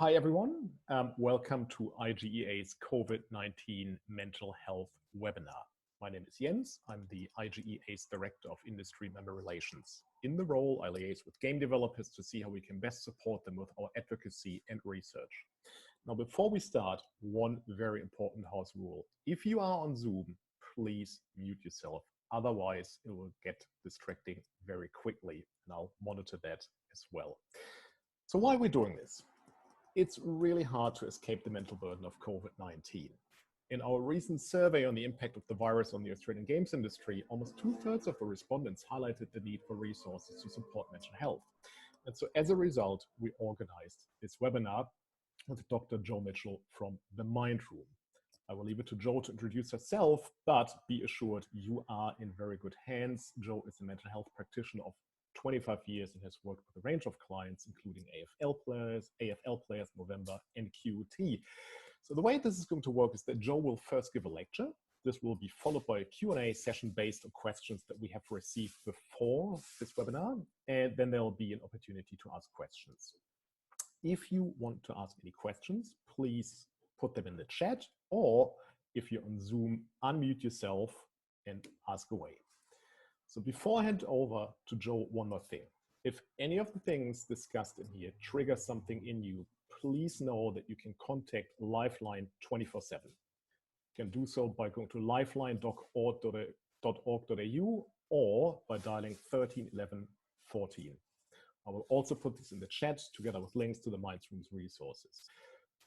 Hi, everyone. Welcome to IGEA's COVID-19 Mental Health webinar. My name is Jens. I'm the IGEA's Director of Industry Member Relations. In the role, I liaise with game developers to see how we can best support them with our advocacy and research. Now, before we start, one very important house rule. If you are on Zoom, please mute yourself. Otherwise, it will get distracting very quickly, and I'll monitor that as well. So why are we doing this? It's really hard to escape the mental burden of COVID-19. In our recent survey on the impact of the virus on the Australian games industry, almost 2/3 of the respondents highlighted the need for resources to support mental health. And so as a result, we organized this webinar with Dr. Jo Mitchell from the Mind Room. I will leave it to Jo to introduce herself, but be assured you are in very good hands. Jo is a mental health practitioner of 25 years and has worked with a range of clients, including AFL Players, Movember, and QT. So the way this is going to work is that Jo will first give a lecture. This will be followed by a Q&A session based on questions that we have received before this webinar, and then there will be an opportunity to ask questions. If you want to ask any questions, please put them in the chat, or if you're on Zoom, unmute yourself and ask away. So before I hand over to Jo, one more thing. If any of the things discussed in here trigger something in you, please know that you can contact Lifeline 24/7. You can do so by going to lifeline.org.au or by dialing 13 11 14. I will also put this in the chat together with links to the Mind Room's resources.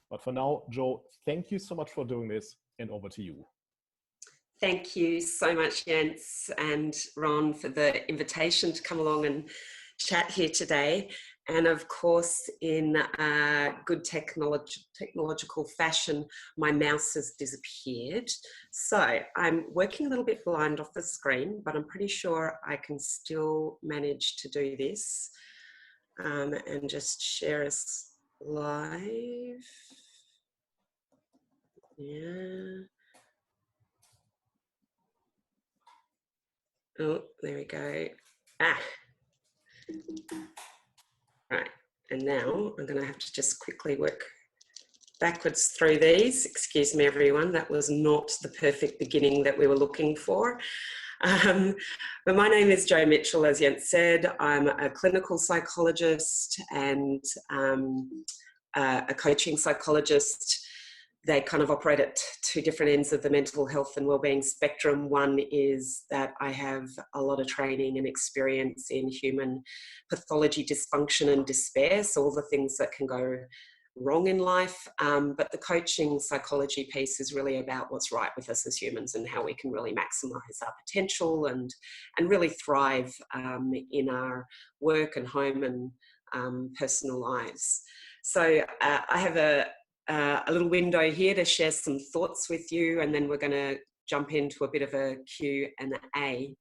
But for now, Jo, thank you so much for doing this, and over to you. Thank you so much, Jens and Ron, for the invitation to come along and chat here today. And of course, in good technological fashion, my mouse has disappeared. So I'm working a little bit blind off the screen, but I'm pretty sure I can still manage to do this and just share us live. Yeah. Oh, there we go. Right, and now I'm going to have to just quickly work backwards through these. Excuse me, everyone, that was not the perfect beginning that we were looking for. But my name is Jo Mitchell, as Jens said. I'm a clinical psychologist and a coaching psychologist. They kind of operate at two different ends of the mental health and wellbeing spectrum. One is that I have a lot of training and experience in human pathology, dysfunction and despair, so all the things that can go wrong in life. But the coaching psychology piece is really about what's right with us as humans and how we can really maximize our potential and really thrive in our work and home and personal lives. So I have a little window here to share some thoughts with you, and then we're going to jump into a bit of a Q&A.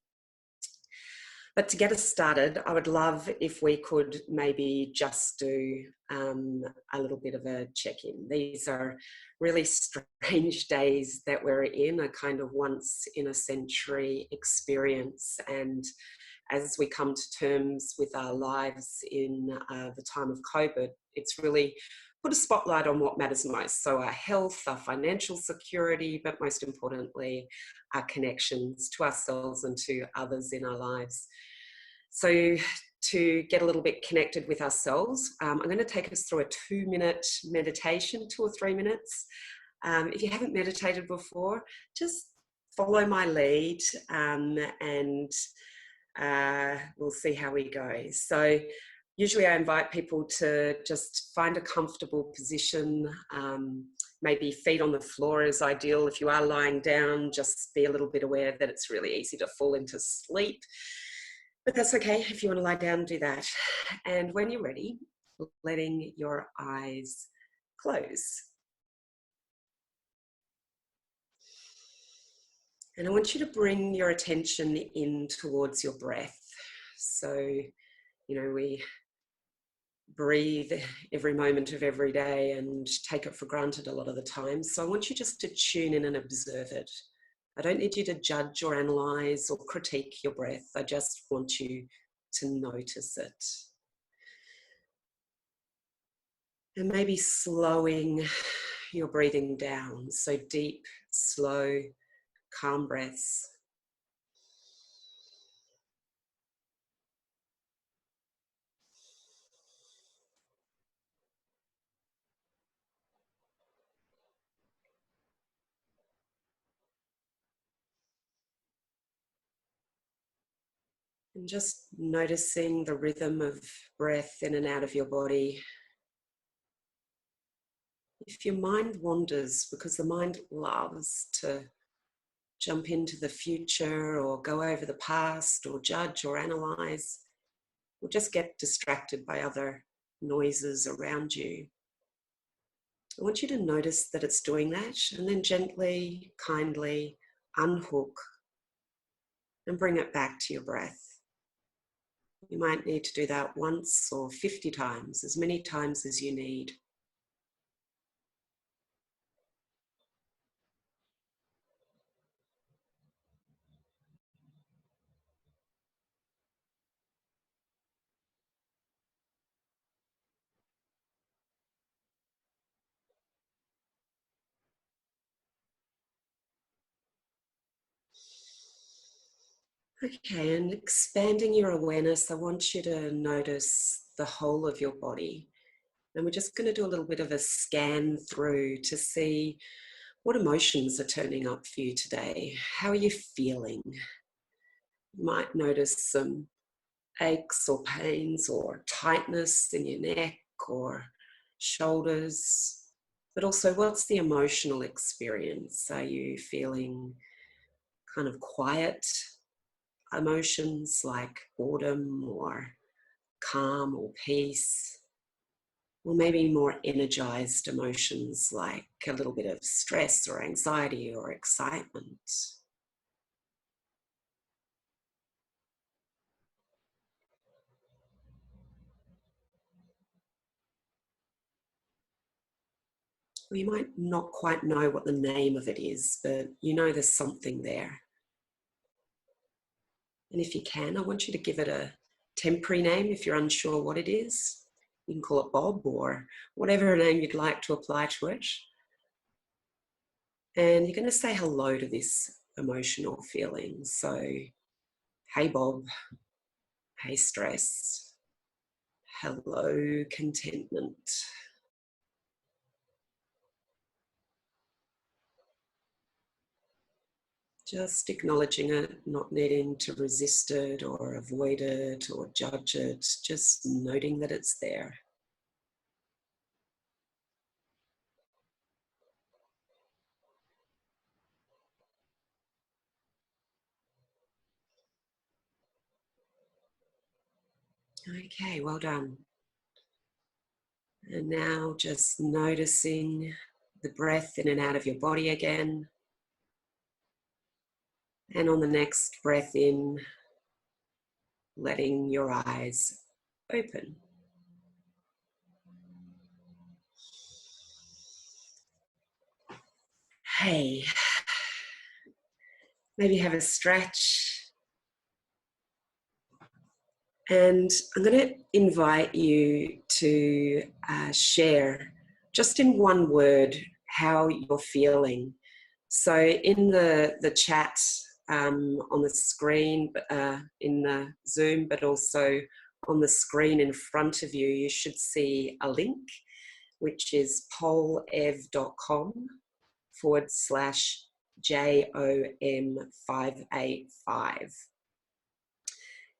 But to get us started, I would love if we could maybe just do a little bit of a check-in. These are really strange days that we're in, a kind of once in a century experience. And as we come to terms with our lives in the time of COVID, it's really put a spotlight on what matters most. So our health, our financial security, but most importantly, our connections to ourselves and to others in our lives. So to get a little bit connected with ourselves, I'm going to take us through a 2-minute meditation, 2 or 3 minutes. If you haven't meditated before, just follow my lead and we'll see how we go. So usually I invite people to just find a comfortable position, maybe feet on the floor is ideal. If you are lying down, just be a little bit aware that it's really easy to fall into sleep. But that's okay, if you want to lie down, do that. And when you're ready, letting your eyes close. And I want you to bring your attention in towards your breath. So, you know, we breathe every moment of every day and take it for granted a lot of the time. So I want you just to tune in and observe it. I don't need you to judge or analyze or critique your breath. I just want you to notice it. And maybe slowing your breathing down. So deep, slow, calm breaths. And just noticing the rhythm of breath in and out of your body. If your mind wanders, because the mind loves to jump into the future or go over the past or judge or analyze, or just get distracted by other noises around you, I want you to notice that it's doing that, and then gently, kindly unhook and bring it back to your breath. You might need to do that once or 50 times, as many times as you need. Okay, and expanding your awareness, I want you to notice the whole of your body. And we're just going to do a little bit of a scan through to see what emotions are turning up for you today. How are you feeling? You might notice some aches or pains or tightness in your neck or shoulders, but also what's the emotional experience? Are you feeling kind of quiet emotions like boredom or calm or peace? Or maybe more energized emotions like a little bit of stress or anxiety or excitement? Or you might not quite know what the name of it is, but you know there's something there. And if you can, I want you to give it a temporary name if you're unsure what it is. You can call it Bob or whatever name you'd like to apply to it. And you're going to say hello to this emotional feeling. So, hey Bob, hey stress, hello contentment. Just acknowledging it, not needing to resist it or avoid it or judge it, just noting that it's there. Okay, well done. And now just noticing the breath in and out of your body again. And on the next breath in, letting your eyes open. Hey, maybe have a stretch. And I'm going to invite you to share, just in one word, how you're feeling. So in the chat on the screen, in the Zoom, but also on the screen in front of you, you should see a link, which is polev.com/JOM585.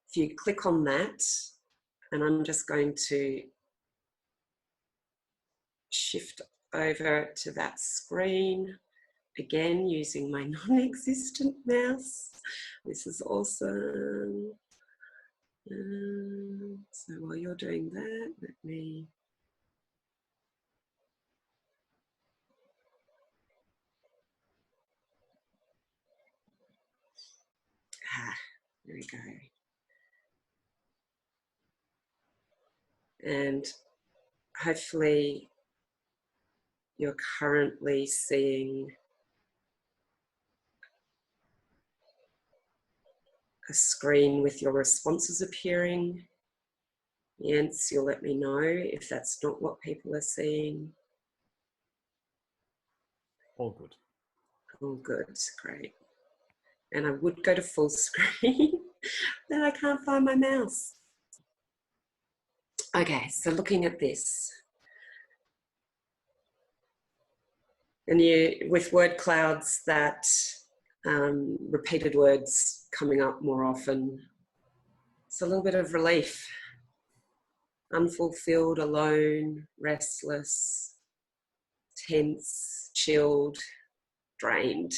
If you click on that, and I'm just going to shift over to that screen, again using my non-existent mouse. This is awesome. So while you're doing that, let me... there we go. And hopefully you're currently seeing a screen with your responses appearing. Jens, you'll let me know if that's not what people are seeing. All good. All good, great. And I would go to full screen, but I can't find my mouse. Okay, so looking at this. And with word clouds, that repeated words coming up more often, it's a little bit of relief. Unfulfilled, alone, restless, tense, chilled, drained,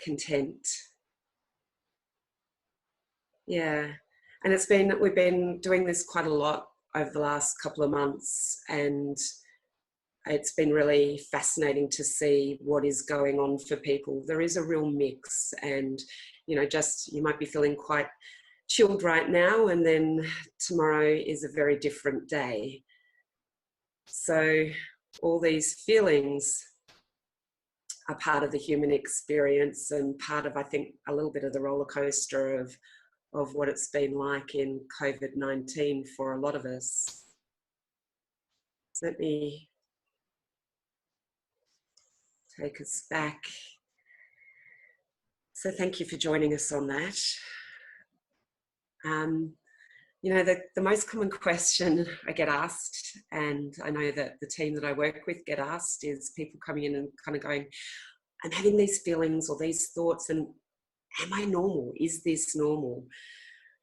content. Yeah, and we've been doing this quite a lot over the last couple of months, and it's been really fascinating to see what is going on for people. There is a real mix, and you might be feeling quite chilled right now, and then tomorrow is a very different day. So all these feelings are part of the human experience, and part of, I think, a little bit of the roller coaster of what it's been like in COVID-19 for a lot of us. Let me take us back. So thank you for joining us on that. The most common question I get asked, and I know that the team that I work with get asked, is people coming in and kind of going, I'm having these feelings or these thoughts, and am I normal? Is this normal?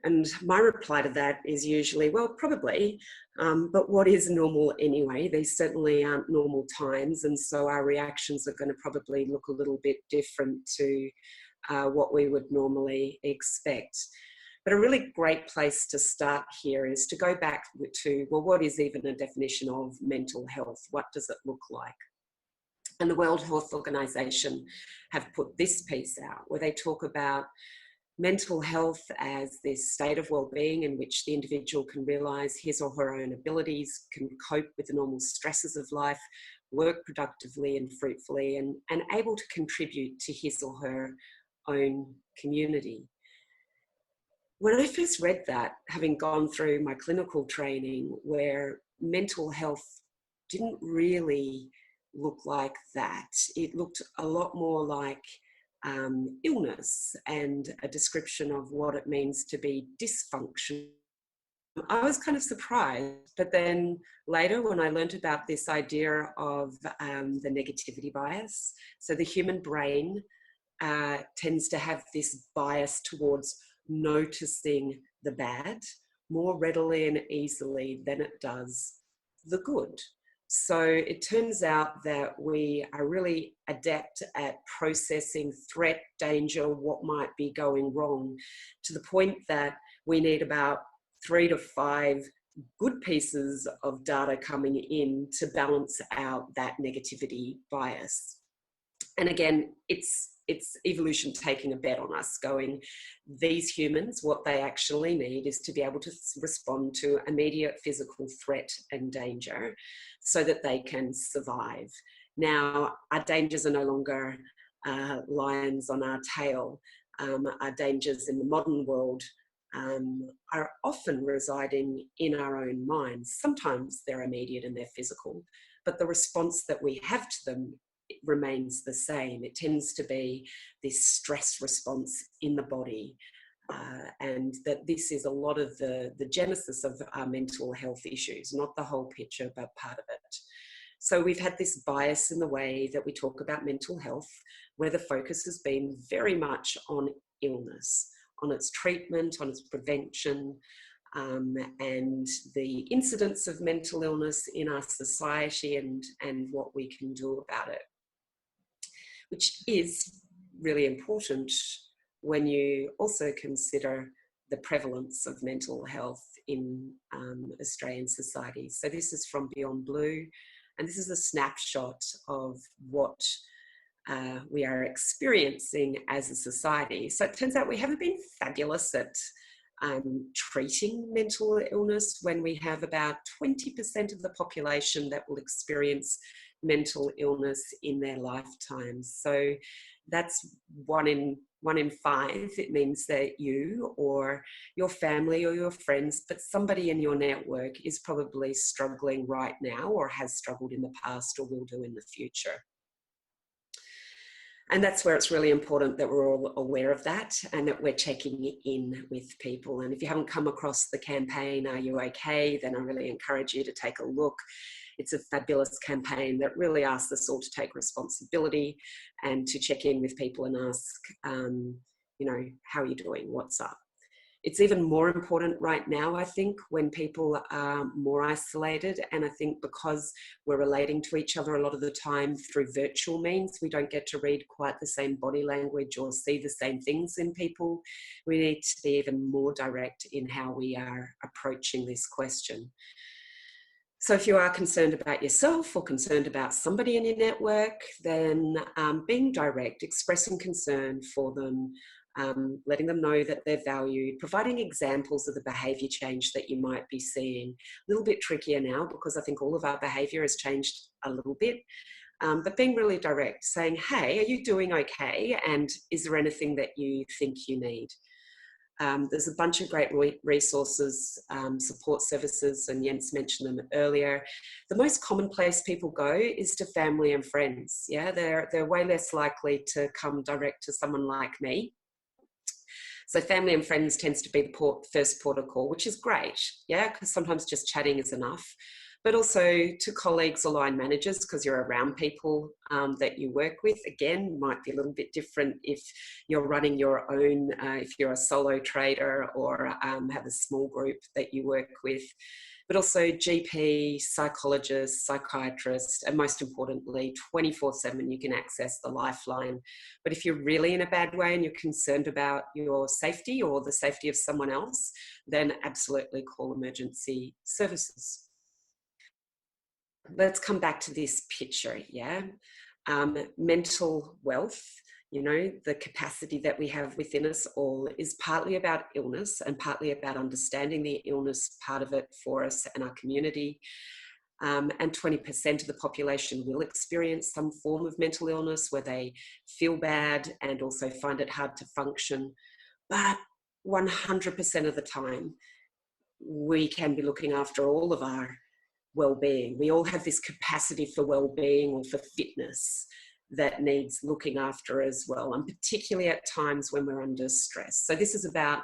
And my reply to that is usually, well, probably, but what is normal anyway? These certainly aren't normal times, and so our reactions are going to probably look a little bit different to what we would normally expect. But a really great place to start here is to go back to, well, what is even a definition of mental health? What does it look like? And the World Health Organization have put this piece out where they talk about mental health as this state of well-being in which the individual can realise his or her own abilities, can cope with the normal stresses of life, work productively and fruitfully, and able to contribute to his or her own community. When I first read that, having gone through my clinical training, where mental health didn't really look like that, it looked a lot more like illness and a description of what it means to be dysfunctional. I was kind of surprised, but then later when I learned about this idea of the negativity bias, so the human brain tends to have this bias towards noticing the bad more readily and easily than it does the good. So it turns out that we are really adept at processing threat, danger, what might be going wrong, to the point that we need about 3 to 5 good pieces of data coming in to balance out that negativity bias. And again, it's evolution taking a bet on us, going, these humans, what they actually need is to be able to respond to immediate physical threat and danger so that they can survive. Now, our dangers are no longer lions on our tail. Our dangers in the modern world are often residing in our own minds. Sometimes they're immediate and they're physical, but the response that we have to them remains the same. It tends to be this stress response in the body, and that this is a lot of the genesis of our mental health issues, not the whole picture, but part of it. So we've had this bias in the way that we talk about mental health, where the focus has been very much on illness, on its treatment, on its prevention, and the incidence of mental illness in our society and what we can do about it, which is really important when you also consider the prevalence of mental health in Australian society. So this is from Beyond Blue, and this is a snapshot of what we are experiencing as a society. So it turns out we haven't been fabulous at treating mental illness, when we have about 20% of the population that will experience mental illness in their lifetime. So that's 1 in 1 in 5, it means that you or your family or your friends, but somebody in your network is probably struggling right now, or has struggled in the past, or will do in the future. And that's where it's really important that we're all aware of that, and that we're checking in with people. And if you haven't come across the campaign, Are You OK? Then I really encourage you to take a look. It's a fabulous campaign that really asks us all to take responsibility and to check in with people and ask, you know, how are you doing? What's up? It's even more important right now, I think, when people are more isolated. And I think because we're relating to each other a lot of the time through virtual means, we don't get to read quite the same body language or see the same things in people. We need to be even more direct in how we are approaching this question. So if you are concerned about yourself or concerned about somebody in your network, then being direct, expressing concern for them, letting them know that they're valued, providing examples of the behaviour change that you might be seeing. A little bit trickier now because I think all of our behaviour has changed a little bit. But being really direct, saying, hey, are you doing okay? And is there anything that you think you need? There's a bunch of great resources, support services, and Jens mentioned them earlier. The most common place people go is to family and friends. Yeah, they're way less likely to come direct to someone like me. So family and friends tends to be the first port of call, which is great, yeah, because sometimes just chatting is enough. But also to colleagues or line managers, because you're around people that you work with. Again, might be a little bit different if you're running your own, if you're a solo trader or have a small group that you work with. But also GP, psychologist, psychiatrist, and most importantly, 24/7 you can access the lifeline. But if you're really in a bad way and you're concerned about your safety or the safety of someone else, then absolutely call emergency services. Let's come back to this picture, yeah? Mental wealth, you know, the capacity that we have within us all is partly about illness and partly about understanding the illness part of it for us and our community. And 20% of the population will experience some form of mental illness where they feel bad and also find it hard to function. But 100% of the time, we can be looking after all of our well-being. We all have this capacity for well-being or for fitness that needs looking after as well, and particularly at times when we're under stress. So this is about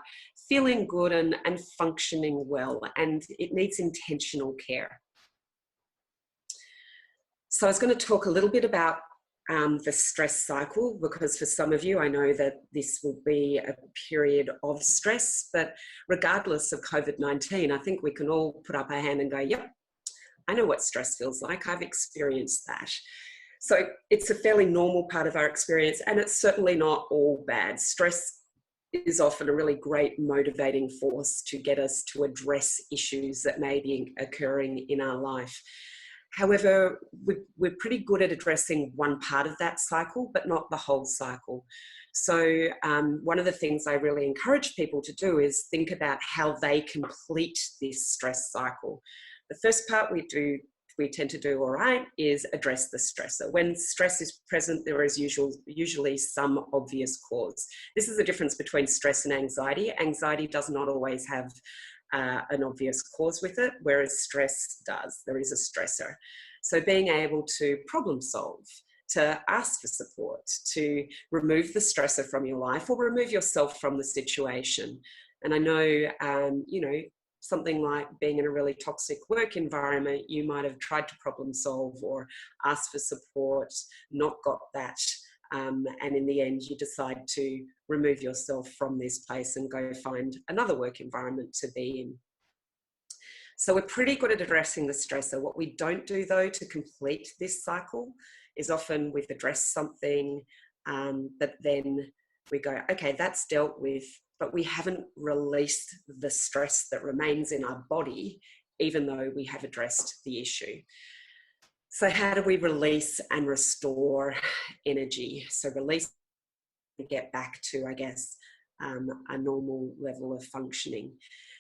feeling good and functioning well, and it needs intentional care. So I was going to talk a little bit about the stress cycle, because for some of you, I know that this will be a period of stress, but regardless of COVID-19, I think we can all put up our hand and go, yep, I know what stress feels like. I've experienced that. So it's a fairly normal part of our experience, and it's certainly not all bad. Stress is often a really great motivating force to get us to address issues that may be occurring in our life. However, we're pretty good at addressing one part of that cycle, but not the whole cycle. So one of the things I really encourage people to do is think about how they complete this stress cycle. The first part we tend to do all right is address the stressor. When stress is present, there is usually some obvious cause. This is the difference between stress and anxiety. Anxiety does not always have an obvious cause with it, whereas stress does. There is a stressor. So being able to problem solve, to ask for support, to remove the stressor from your life or remove yourself from the situation. And I know, you know, something like being in a really toxic work environment, you might have tried to problem solve or ask for support, not got that. And in the end, you decide to remove yourself from this place and go find another work environment to be in. So we're pretty good at addressing the stressor. What we don't do, though, to complete this cycle is often we've addressed something, but then we go, okay, that's dealt with, but we haven't released the stress that remains in our body, even though we have addressed the issue. So how do we release and restore energy? So release and get back to, I guess, a normal level of functioning.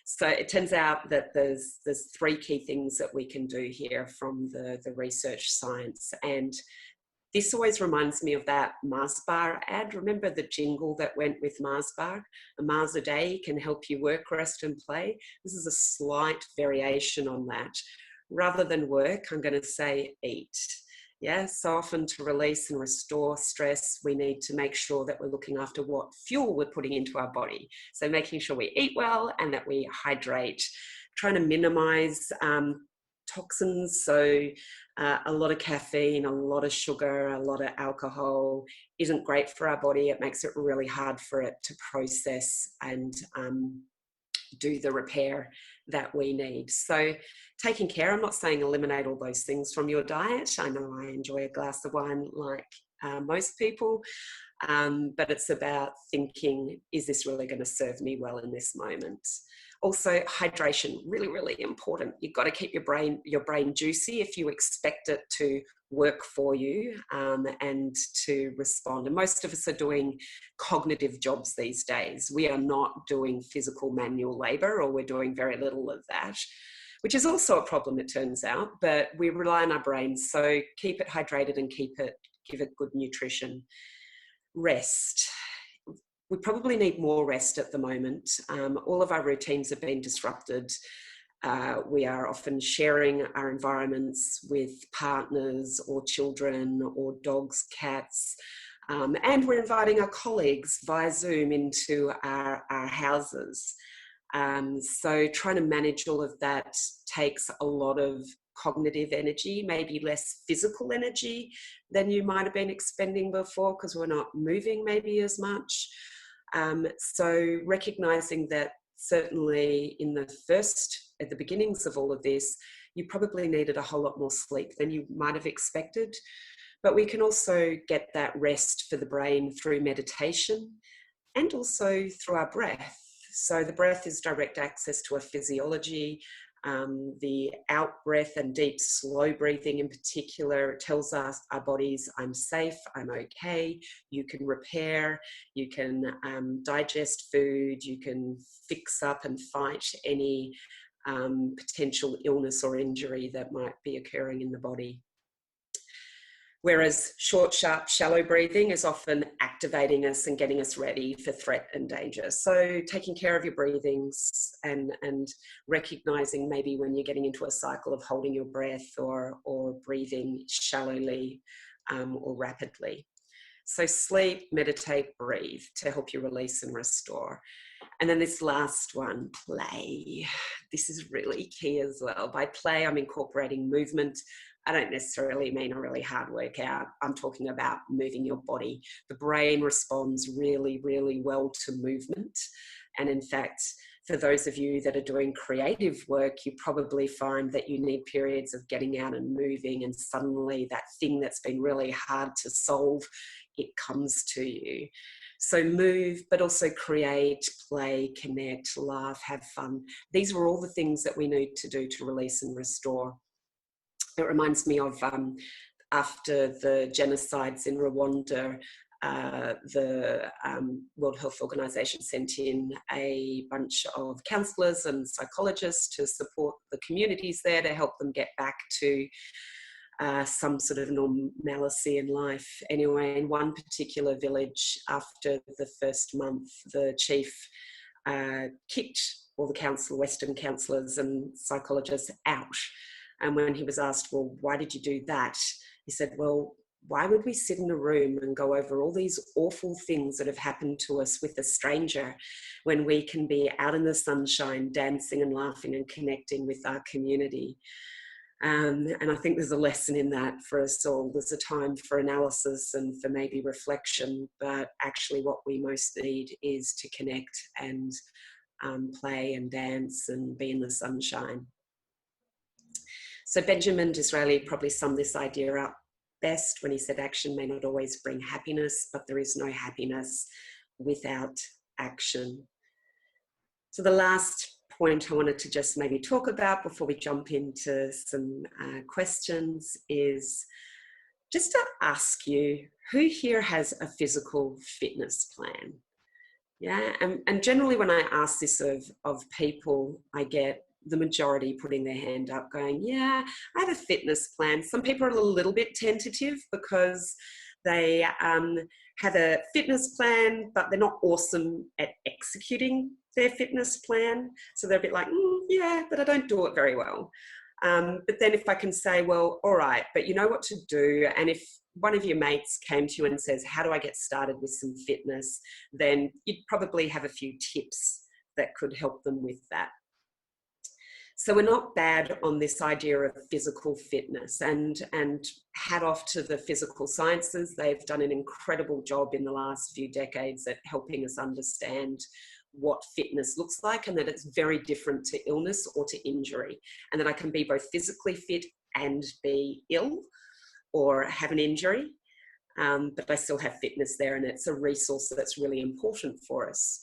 So it turns out that there's three key things that we can do here from the research science. And This always reminds me of that Mars bar ad. Remember the jingle that went with Mars bar? A Mars a day can help you work, rest and play. This is a slight variation on that. Rather than work, I'm going to say eat. Yeah, so often to release and restore stress, we need to make sure that we're looking after what fuel we're putting into our body. So making sure we eat well and that we hydrate, trying to minimize toxins. So a lot of caffeine, a lot of sugar, a lot of alcohol isn't great for our body. It makes it really hard for it to process and do the repair that we need. So taking care, I'm not saying eliminate all those things from your diet. I know I enjoy a glass of wine like most people, but it's about thinking, is this really going to serve me well in this moment? Also, hydration, really, really important. You've got to keep your brain juicy if you expect it to work for you and to respond. And most of us are doing cognitive jobs these days. We are not doing physical manual labor, or we're doing very little of that, which is also a problem, it turns out, but we rely on our brains. So keep it hydrated and give it good nutrition. Rest. We probably need more rest at the moment. All of our routines have been disrupted. We are often sharing our environments with partners or children or dogs, cats, and we're inviting our colleagues via Zoom into our houses. So trying to manage all of that takes a lot of cognitive energy, maybe less physical energy than you might have been expending before because we're not moving maybe as much. So recognizing that certainly at the beginnings of all of this, you probably needed a whole lot more sleep than you might have expected. But we can also get that rest for the brain through meditation and also through our breath. So the breath is direct access to a physiology. The out breath and deep, slow breathing in particular tells us, our bodies, I'm safe, I'm okay, you can repair, you can digest food, you can fix up and fight any potential illness or injury that might be occurring in the body. Whereas short, sharp, shallow breathing is often activating us and getting us ready for threat and danger. So taking care of your breathings and recognizing maybe when you're getting into a cycle of holding your breath or breathing shallowly or rapidly. So sleep, meditate, breathe to help you release and restore. And then this last one, play. This is really key as well. By play, I'm incorporating movement. I don't necessarily mean a really hard workout. I'm talking about moving your body. The brain responds really, really well to movement. And in fact, for those of you that are doing creative work, you probably find that you need periods of getting out and moving, and suddenly that thing that's been really hard to solve, it comes to you. So move, but also create, play, connect, laugh, have fun. These are all the things that we need to do to release and restore. It reminds me of after the genocides in Rwanda, the World Health Organization sent in a bunch of counsellors and psychologists to support the communities there to help them get back to some sort of normalcy in life. Anyway, in one particular village, after the first month, the chief kicked all the Western counsellors and psychologists out. And when he was asked, well, why did you do that? He said, well, why would we sit in a room and go over all these awful things that have happened to us with a stranger when we can be out in the sunshine, dancing and laughing and connecting with our community? And I think there's a lesson in that for us all. There's a time for analysis and for maybe reflection, but actually what we most need is to connect and play and dance and be in the sunshine. So Benjamin Disraeli probably summed this idea up best when he said action may not always bring happiness, but there is no happiness without action. So the last point I wanted to just maybe talk about before we jump into some questions is just to ask you, who here has a physical fitness plan? Yeah, and generally when I ask this of people, I get the majority putting their hand up going, yeah, I have a fitness plan. Some people are a little bit tentative because they have a fitness plan, but they're not awesome at executing their fitness plan. So they're a bit like, yeah, but I don't do it very well. But then if I can say, well, all right, but you know what to do. And if one of your mates came to you and says, how do I get started with some fitness? Then you'd probably have a few tips that could help them with that. So we're not bad on this idea of physical fitness, and hat off to the physical sciences. They've done an incredible job in the last few decades at helping us understand what fitness looks like, and that it's very different to illness or to injury, and that I can be both physically fit and be ill or have an injury, but I still have fitness there, and it's a resource that's really important for us.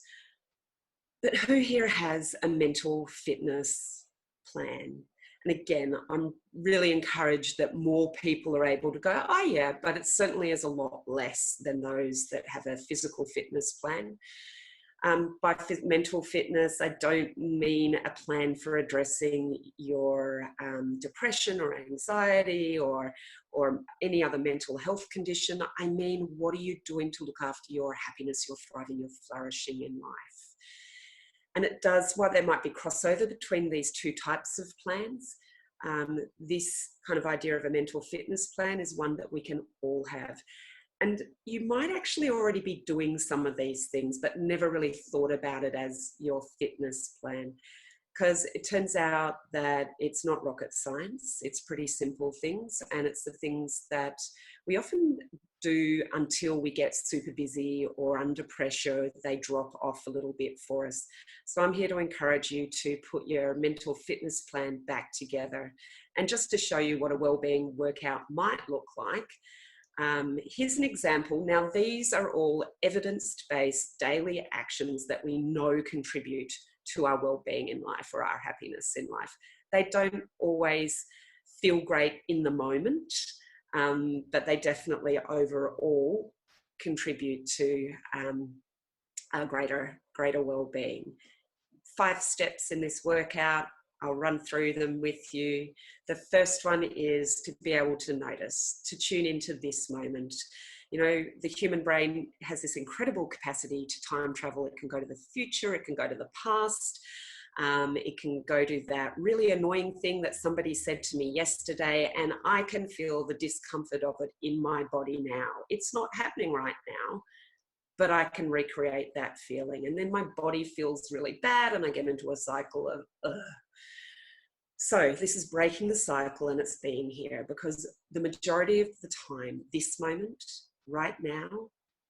But who here has a mental fitness plan? And again, I'm really encouraged that more people are able to go, oh yeah, but it certainly is a lot less than those that have a physical fitness plan. By mental fitness, I don't mean a plan for addressing your depression or anxiety or any other mental health condition. I mean, what are you doing to look after your happiness, your thriving, your flourishing in life? And it does, while there might be crossover between these two types of plans, this kind of idea of a mental fitness plan is one that we can all have. And you might actually already be doing some of these things, but never really thought about it as your fitness plan. Because it turns out that it's not rocket science. It's pretty simple things. And it's the things that we often do until we get super busy or under pressure. They drop off a little bit for us. So I'm here to encourage you to put your mental fitness plan back together. And just to show you what a wellbeing workout might look like, here's an example. Now, these are all evidence-based daily actions that we know contribute to our well-being in life or our happiness in life. They don't always feel great in the moment, but they definitely overall contribute to our greater well-being. 5 steps in this workout. I'll run through them with you. The first one is to be able to notice, to tune into this moment. You know, the human brain has this incredible capacity to time travel. It can go to the future, it can go to the past, it can go to that really annoying thing that somebody said to me yesterday, and I can feel the discomfort of it in my body now. It's not happening right now, but I can recreate that feeling. And then my body feels really bad and I get into a cycle of, ugh. So this is breaking the cycle, and it's being here, because the majority of the time, this moment, right now,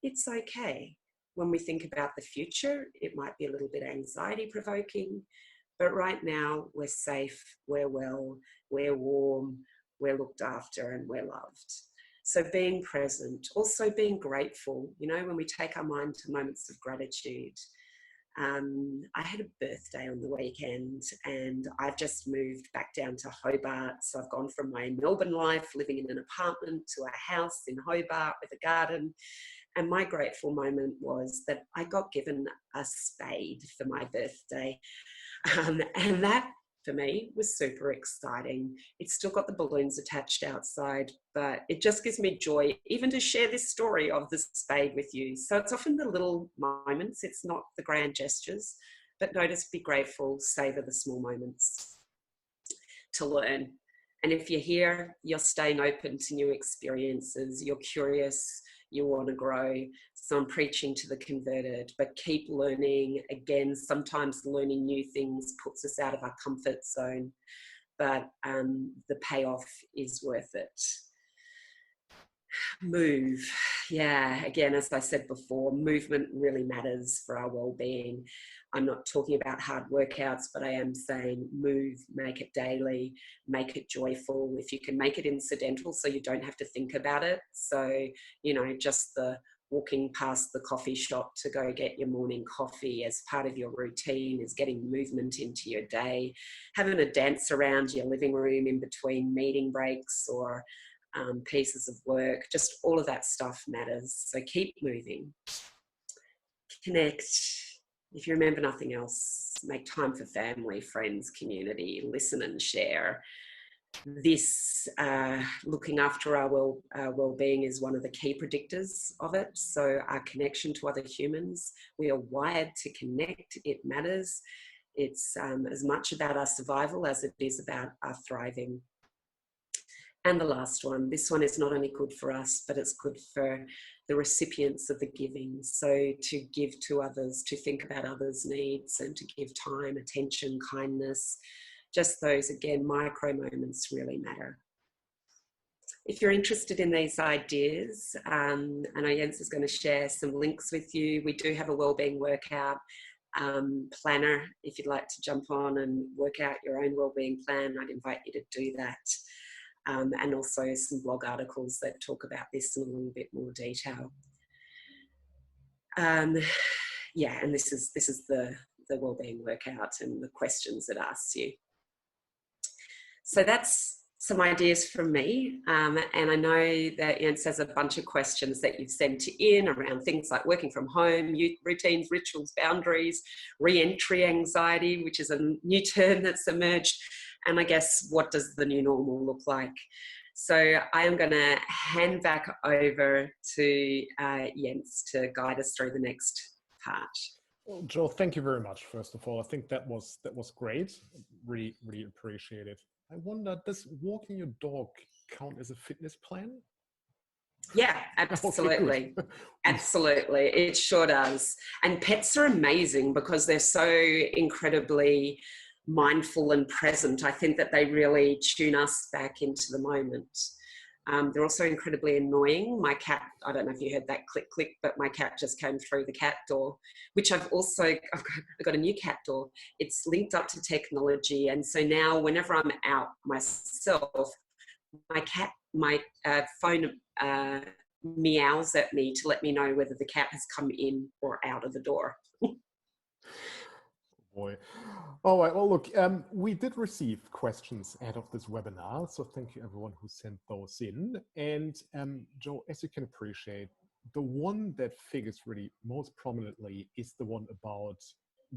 it's okay. When we think about the future, it might be a little bit anxiety provoking, but right now we're safe, we're well, we're warm, we're looked after, and we're loved. So being present, also being grateful, you know, when we take our mind to moments of gratitude. I had a birthday on the weekend, and I've just moved back down to Hobart. So I've gone from my Melbourne life, living in an apartment, to a house in Hobart with a garden. And my grateful moment was that I got given a spade for my birthday. And that, for me, was super exciting. It's still got the balloons attached outside, but it just gives me joy even to share this story of the spade with you. So it's often the little moments, it's not the grand gestures, but notice, be grateful, savor the small moments to learn. And if you're here, you're staying open to new experiences, you're curious, you want to grow. So I'm preaching to the converted, but keep learning. Again, sometimes learning new things puts us out of our comfort zone, but the payoff is worth it. Move. Yeah, again, as I said before, movement really matters for our well-being. I'm not talking about hard workouts, but I am saying move, make it daily, make it joyful. If you can make it incidental so you don't have to think about it. So, you know, just the walking past the coffee shop to go get your morning coffee as part of your routine is getting movement into your day. Having a dance around your living room in between meeting breaks or pieces of work, just all of that stuff matters. So keep moving. Connect. If you remember nothing else, make time for family, friends, community, listen and share. This looking after our well-being is one of the key predictors of it. So our connection to other humans, we are wired to connect. It matters. It's as much about our survival as it is about our thriving. And the last one, this one is not only good for us, but it's good for the recipients of the giving. So to give to others, to think about others' needs, and to give time, attention, kindness. Just those, again, micro moments really matter. If you're interested in these ideas, I know Jens is going to share some links with you. We do have a wellbeing workout planner. If you'd like to jump on and work out your own wellbeing plan, I'd invite you to do that. And also some blog articles that talk about this in a little bit more detail. Yeah, and this is the wellbeing workout and the questions it asks you. So that's some ideas from me. And I know that Jens has a bunch of questions that you've sent in around things like working from home, routines, rituals, boundaries, re-entry anxiety, which is a new term that's emerged. And I guess, what does the new normal look like? So I am going to hand back over to Jens to guide us through the next part. Well, Joe, thank you very much. First of all, I think that was great. Really, really appreciate it. I wonder, does walking your dog count as a fitness plan? Yeah, absolutely. Okay, Absolutely. It sure does. And pets are amazing because they're so incredibly mindful and present. I think that they really tune us back into the moment. They're also incredibly annoying. My cat, I don't know if you heard that click, click, but my cat just came through the cat door, which I've got a new cat door. It's linked up to technology. And so now whenever I'm out myself, my phone meows at me to let me know whether the cat has come in or out of the door. Boy. All right. Well, look, we did receive questions ahead of this webinar, so thank you everyone who sent those in. And Joe, as you can appreciate, the one that figures really most prominently is the one about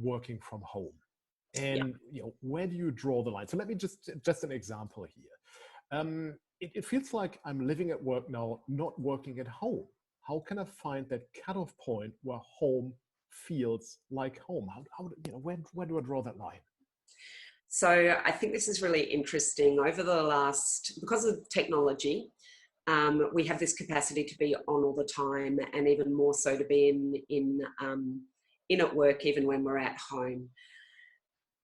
working from home. And you know, where do you draw the line? So let me just an example here. It feels like I'm living at work now, not working at home. How can I find that cutoff point where home feels like home? How you know, where do I draw that line? So I think this is really interesting. Over the last, because of technology, we have this capacity to be on all the time, and even more so to be in at work even when we're at home.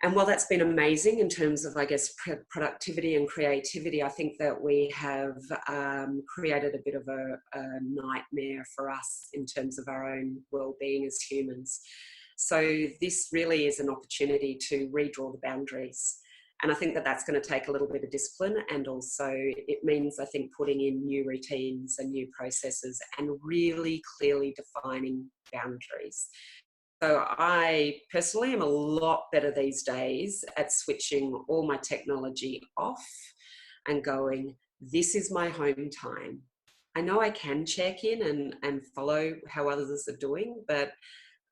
And while that's been amazing in terms of, I guess, productivity and creativity, I think that we have created a bit of a nightmare for us in terms of our own well-being as humans. So this really is an opportunity to redraw the boundaries. And I think that that's going to take a little bit of discipline, and also it means, I think, putting in new routines and new processes and really clearly defining boundaries. So I personally am a lot better these days at switching all my technology off and going, this is my home time. I know I can check in and follow how others are doing, but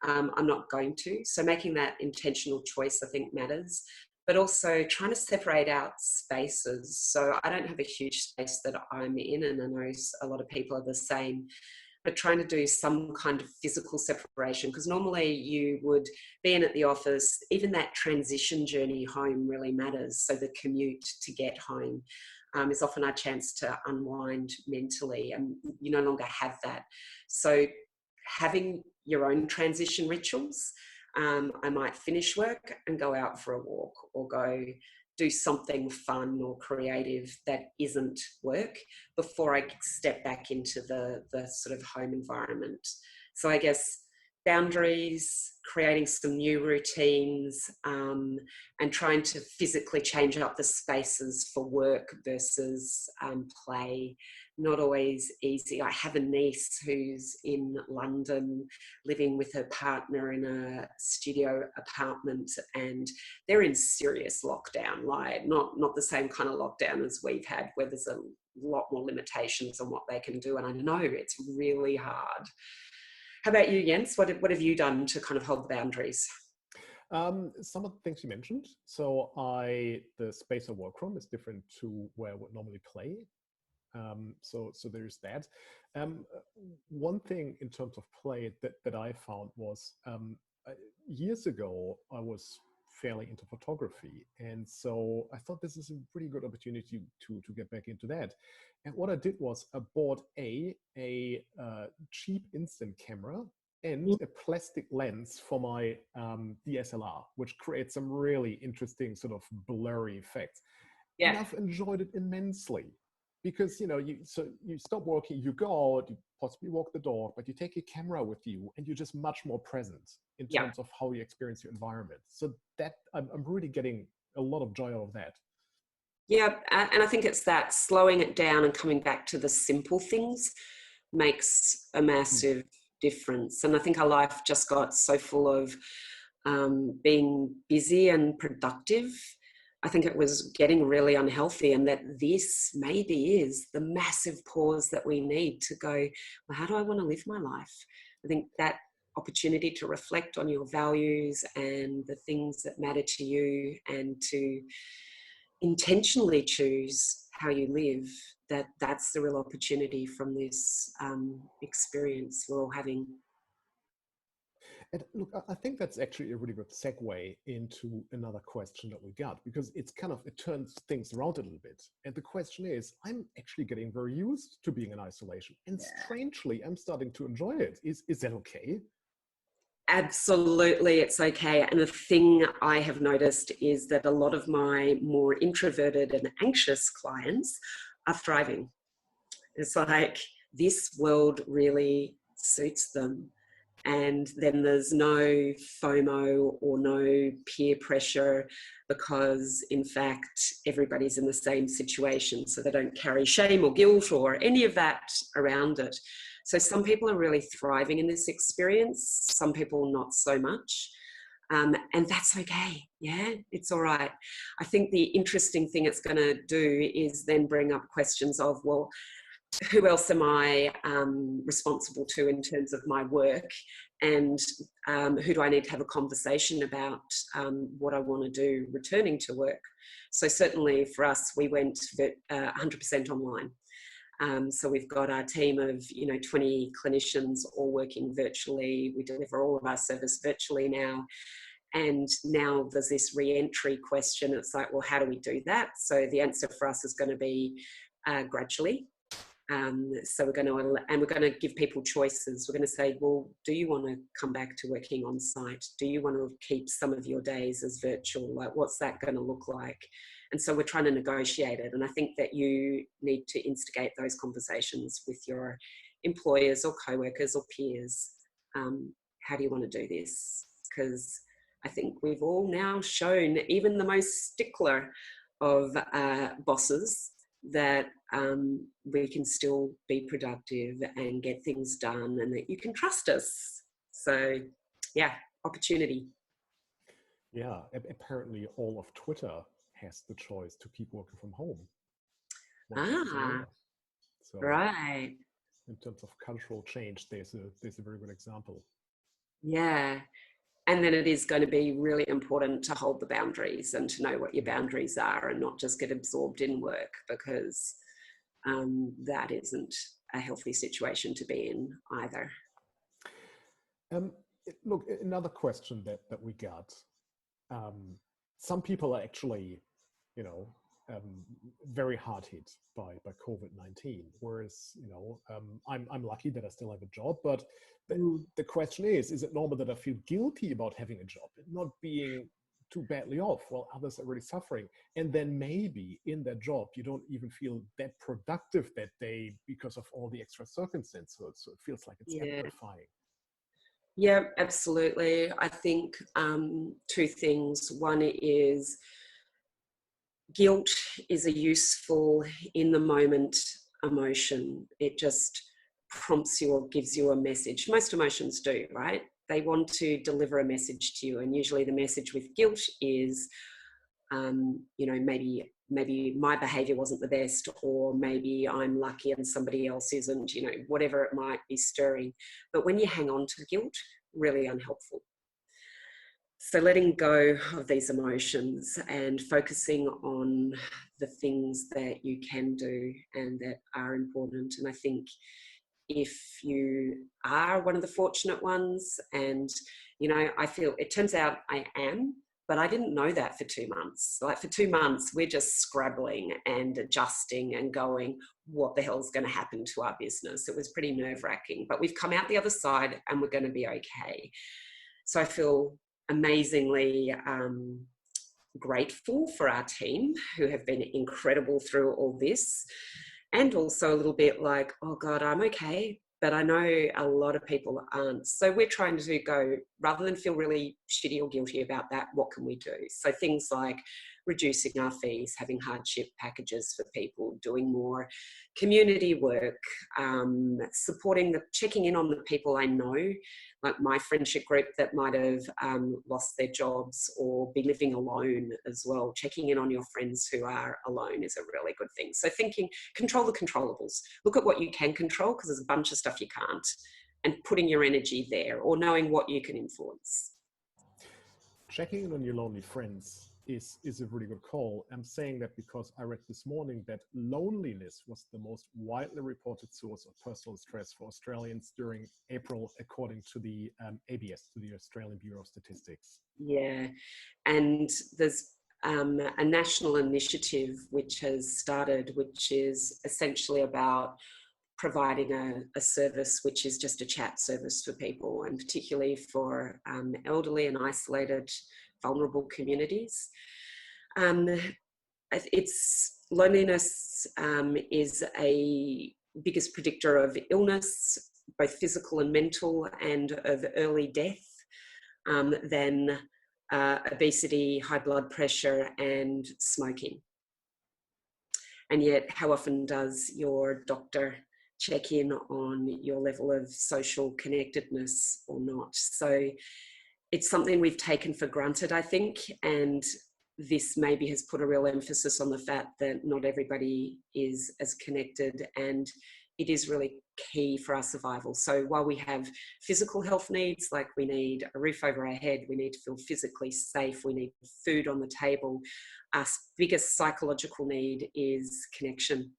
I'm not going to. So making that intentional choice, I think, matters. But also trying to separate out spaces. So I don't have a huge space that I'm in, and I know a lot of people are the same. But trying to do some kind of physical separation, because normally you would be in at the office, even that transition journey home really matters. So the commute to get home is often our chance to unwind mentally, and you no longer have that. So having your own transition rituals, I might finish work and go out for a walk, or go do something fun or creative that isn't work before I step back into the sort of home environment. So I guess boundaries, creating some new routines, and trying to physically change up the spaces for work versus play. Not always easy. I have a niece who's in London living with her partner in a studio apartment, and they're in serious lockdown, like not the same kind of lockdown as we've had, where there's a lot more limitations on what they can do. And I know it's really hard. How about you, Jens? What have you done to kind of hold the boundaries? Some of the things you mentioned. So the space I work from is different to where I would normally play. So there's that. One thing in terms of play that I found was years ago, I was fairly into photography. And so I thought this is a pretty good opportunity to get back into that. And what I did was I bought a cheap instant camera and a plastic lens for my DSLR, which creates some really interesting sort of blurry effects. And Yeah. I've enjoyed it immensely because, you stop working, you go out, you possibly walk the dog, but you take your camera with you and you're just much more present in Yeah. terms of how you experience your environment. So that I'm really getting a lot of joy out of that. Yeah, and I think it's that slowing it down and coming back to the simple things makes a massive difference. And I think our life just got so full of being busy and productive. I think it was getting really unhealthy, and that this maybe is the massive pause that we need to go, well, how do I want to live my life? I think that opportunity to reflect on your values and the things that matter to you, and to intentionally choose how you live, that's the real opportunity from this experience we're all having. And look, I think that's actually a really good segue into another question that we got, because it turns things around a little bit. And the question is, I'm actually getting very used to being in isolation. And strangely, I'm starting to enjoy it. Is that okay? Absolutely, it's okay. And the thing I have noticed is that a lot of my more introverted and anxious clients are thriving. It's like this world really suits them. And then there's no FOMO or no peer pressure, because in fact, everybody's in the same situation. So they don't carry shame or guilt or any of that around it. So some people are really thriving in this experience, some people not so much. And that's okay. Yeah, it's all right. I think the interesting thing it's going to do is then bring up questions of, well, who else am I responsible to in terms of my work, and who do I need to have a conversation about what I want to do returning to work. So certainly for us, we went 100% online. So we've got our team of 20 clinicians all working virtually. We deliver all of our service virtually now. And now there's this reentry question. It's like, well, how do we do that? So the answer for us is going to be gradually. So we're going to give people choices. We're going to say, well, do you want to come back to working on site? Do you want to keep some of your days as virtual? Like, what's that going to look like? And so we're trying to negotiate it. And I think that you need to instigate those conversations with your employers or co-workers or peers. How do you want to do this? Because I think we've all now shown, even the most stickler of bosses, that we can still be productive and get things done, and that you can trust us. So yeah, opportunity. Yeah, apparently all of Twitter has the choice to keep working from home. So right. In terms of cultural change, there's a very good example. Yeah. And then it is going to be really important to hold the boundaries and to know what your boundaries are, and not just get absorbed in work, because that isn't a healthy situation to be in either. Look, another question that we got. Some people are actually, very hard hit by COVID-19, whereas I'm lucky that I still have a job. But the question is it normal that I feel guilty about having a job, not being too badly off while others are really suffering? And then maybe in that job you don't even feel that productive that day because of all the extra circumstances. So it feels like it's amplifying. Yeah, absolutely. I think two things. One is, guilt is a useful, in the moment emotion. It just prompts you or gives you a message. Most emotions do, right? They want to deliver a message to you. And usually the message with guilt is, maybe my behavior wasn't the best, or maybe I'm lucky and somebody else isn't, whatever it might be stirring. But when you hang on to guilt, really unhelpful. So letting go of these emotions and focusing on the things that you can do and that are important. And I think if you are one of the fortunate ones, and, you know, I feel, it turns out I am, but I didn't know that for 2 months. Like for 2 months, we're just scrabbling and adjusting and going, what the hell's going to happen to our business? It was pretty nerve-wracking, but we've come out the other side and we're going to be okay. So I feel amazingly grateful for our team who have been incredible through all this, and also a little bit like, oh God, I'm okay, but I know a lot of people aren't. So we're trying to go, rather than feel really shitty or guilty about that, what can we do? So things like reducing our fees, having hardship packages for people, doing more community work, checking in on the people I know, like my friendship group that might have lost their jobs or be living alone as well. Checking in on your friends who are alone is a really good thing. So thinking, control the controllables. Look at what you can control, because there's a bunch of stuff you can't, and putting your energy there, or knowing what you can influence. Checking in on your lonely friends is a really good call. I'm saying that because I read this morning that loneliness was the most widely reported source of personal stress for Australians during April, according to the ABS, to the Australian Bureau of Statistics. Yeah, and there's a national initiative which has started, which is essentially about providing a service which is just a chat service for people, and particularly for elderly and isolated, vulnerable communities. It's loneliness is a biggest predictor of illness, both physical and mental, and of early death, than obesity, high blood pressure, and smoking. And yet, how often does your doctor check in on your level of social connectedness or not? So it's something we've taken for granted, I think, and this maybe has put a real emphasis on the fact that not everybody is as connected, and it is really key for our survival. So while we have physical health needs, like we need a roof over our head, we need to feel physically safe, we need food on the table, our biggest psychological need is connection.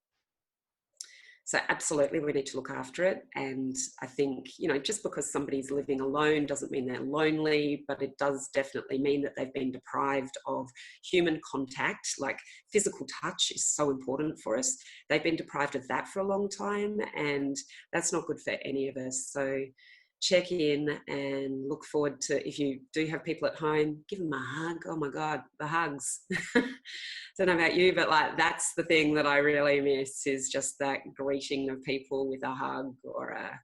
So absolutely, we need to look after it. And I think, you know, just because somebody's living alone doesn't mean they're lonely, but it does definitely mean that they've been deprived of human contact. Like physical touch is so important for us. They've been deprived of that for a long time, and that's not good for any of us. So check in and look forward to, if you do have people at home, give them a hug. Oh my God, the hugs. Don't know about you, but like that's the thing that I really miss, is just that greeting of people with a hug or a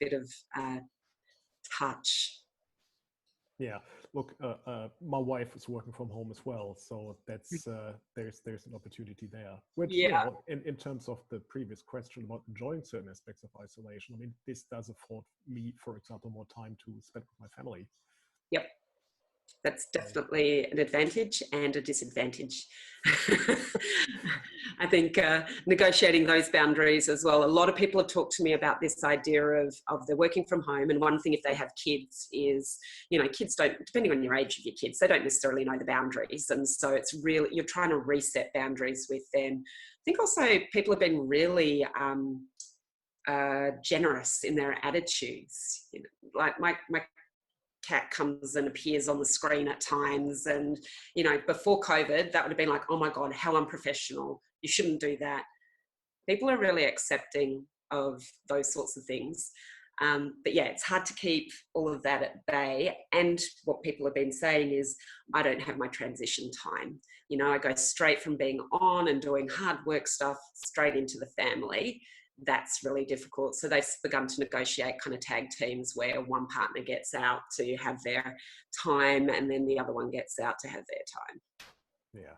bit of touch. Yeah, look, my wife is working from home as well, so that's there's an opportunity there. Which, you Yeah. know, in terms of the previous question about enjoying certain aspects of isolation, I mean, this does afford me, for example, more time to spend with my family. Yep. That's definitely an advantage and a disadvantage. I think negotiating those boundaries as well. A lot of people have talked to me about this idea of the working from home. And one thing, if they have kids, is, you know, kids don't, depending on your age of your kids, they don't necessarily know the boundaries. And so it's really, you're trying to reset boundaries with them. I think also people have been really generous in their attitudes. You know, like my cat comes and appears on the screen at times, and, you know, before COVID that would have been like, oh my God, how unprofessional, you shouldn't do that. People are really accepting of those sorts of things, but yeah, it's hard to keep all of that at bay. And what people have been saying is, I don't have my transition time. You know, I go straight from being on and doing hard work stuff straight into the family. That's really difficult. So they've begun to negotiate kind of tag teams where one partner gets out to have their time and then the other one gets out to have their time. Yeah.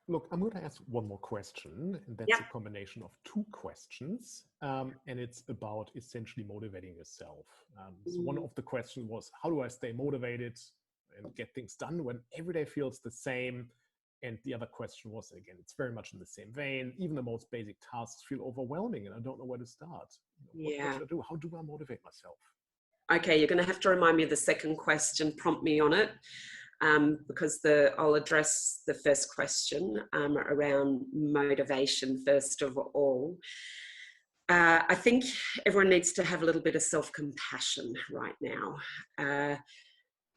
Look, I'm going to ask one more question, and that's Yep. a combination of two questions, and it's about essentially motivating yourself. So one of the questions was, how do I stay motivated and get things done when every day feels the same? And the other question was, again, it's very much in the same vein. Even the most basic tasks feel overwhelming and I don't know where to start. What should I do? How do I motivate myself? Okay, you're going to have to remind me of the second question, prompt me on it. because I'll address the first question around motivation first of all. I think everyone needs to have a little bit of self-compassion right now.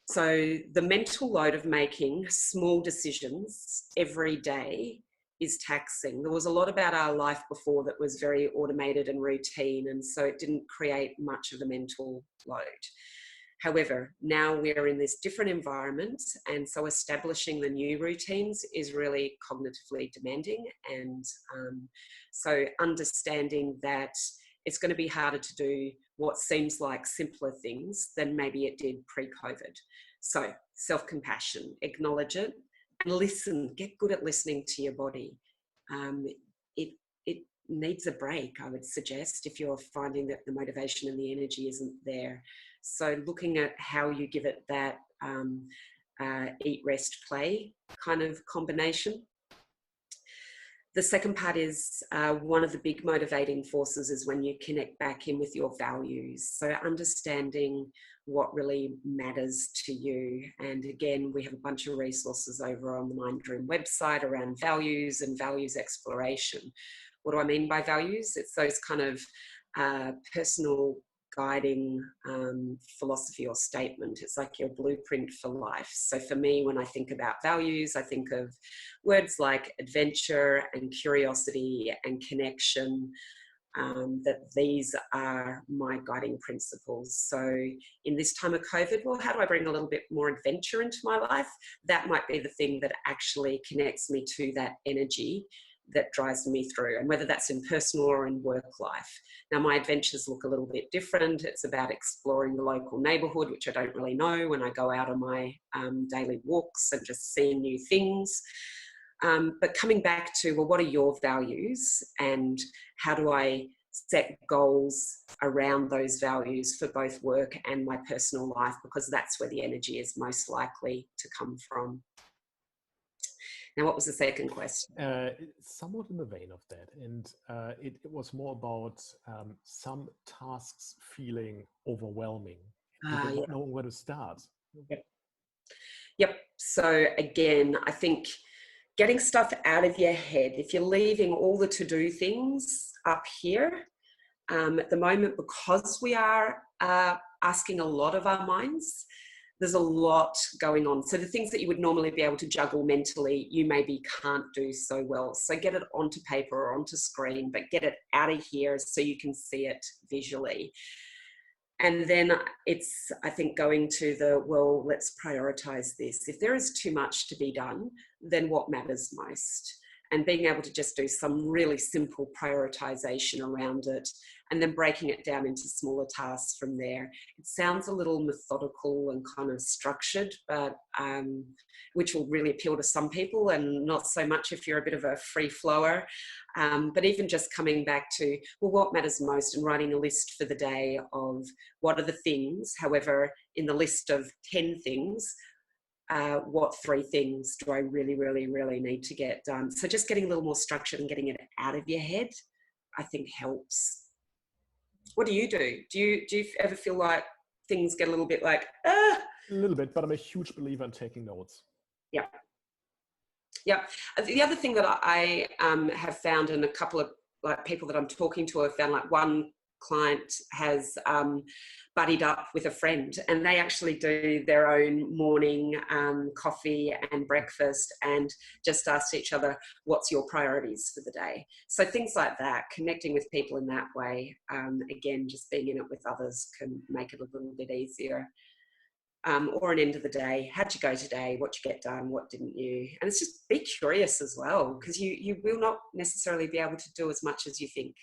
So the mental load of making small decisions every day is taxing. There was a lot about our life before that was very automated and routine, and so it didn't create much of a mental load. However, now we're in this different environment, and so establishing the new routines is really cognitively demanding. And so understanding that it's going to be harder to do what seems like simpler things than maybe it did pre-COVID. So self-compassion, acknowledge it, and listen. Get good at listening to your body. It needs a break, I would suggest, if you're finding that the motivation and the energy isn't there. So looking at how you give it that eat, rest, play kind of combination. The second part is one of the big motivating forces is when you connect back in with your values. So understanding what really matters to you. And again, we have a bunch of resources over on the Mindroom website around values and values exploration. What do I mean by values? It's those kind of personal guiding philosophy or statement. It's like your blueprint for life. So for me, when I think about values, I think of words like adventure and curiosity and connection, that these are my guiding principles. So in this time of COVID, well, how do I bring a little bit more adventure into my life? That might be the thing that actually connects me to that energy that drives me through, and whether that's in personal or in work life. Now, my adventures look a little bit different. It's about exploring the local neighbourhood, which I don't really know when I go out on my daily walks and just seeing new things. But coming back to, well, what are your values and how do I set goals around those values for both work and my personal life, because that's where the energy is most likely to come from. Now, what was the second question? Somewhat in the vein of that. And it was more about some tasks feeling overwhelming. Not knowing where to start. Yep. So again, I think getting stuff out of your head, if you're leaving all the to-do things up here, at the moment, because we are asking a lot of our minds, there's a lot going on. So the things that you would normally be able to juggle mentally, you maybe can't do so well. So get it onto paper or onto screen, but get it out of here so you can see it visually. And then it's, I think, going to the, well, let's prioritize this. If there is too much to be done, then what matters most? And being able to just do some really simple prioritization around it, and then breaking it down into smaller tasks from there. It sounds a little methodical and kind of structured, but which will really appeal to some people and not so much if you're a bit of a free flower. But even just coming back to, well, what matters most, and writing a list for the day of what are the things, however, in the list of 10 things, what 3 things do I really, really, really need to get done? So just getting a little more structured and getting it out of your head, I think helps. What do you do? Do you ever feel like things get a little bit like, A little bit, but I'm a huge believer in taking notes. Yeah. Yeah. The other thing that I have found, and a couple of people that I'm talking to have found, like one client has buddied up with a friend, and they actually do their own morning coffee and breakfast and just ask each other, what's your priorities for the day? So things like that, connecting with people in that way, again, just being in it with others can make it a little bit easier. Or an end of the day, how'd you go today? What'd you get done? What didn't you? And it's just be curious as well, because you will not necessarily be able to do as much as you think.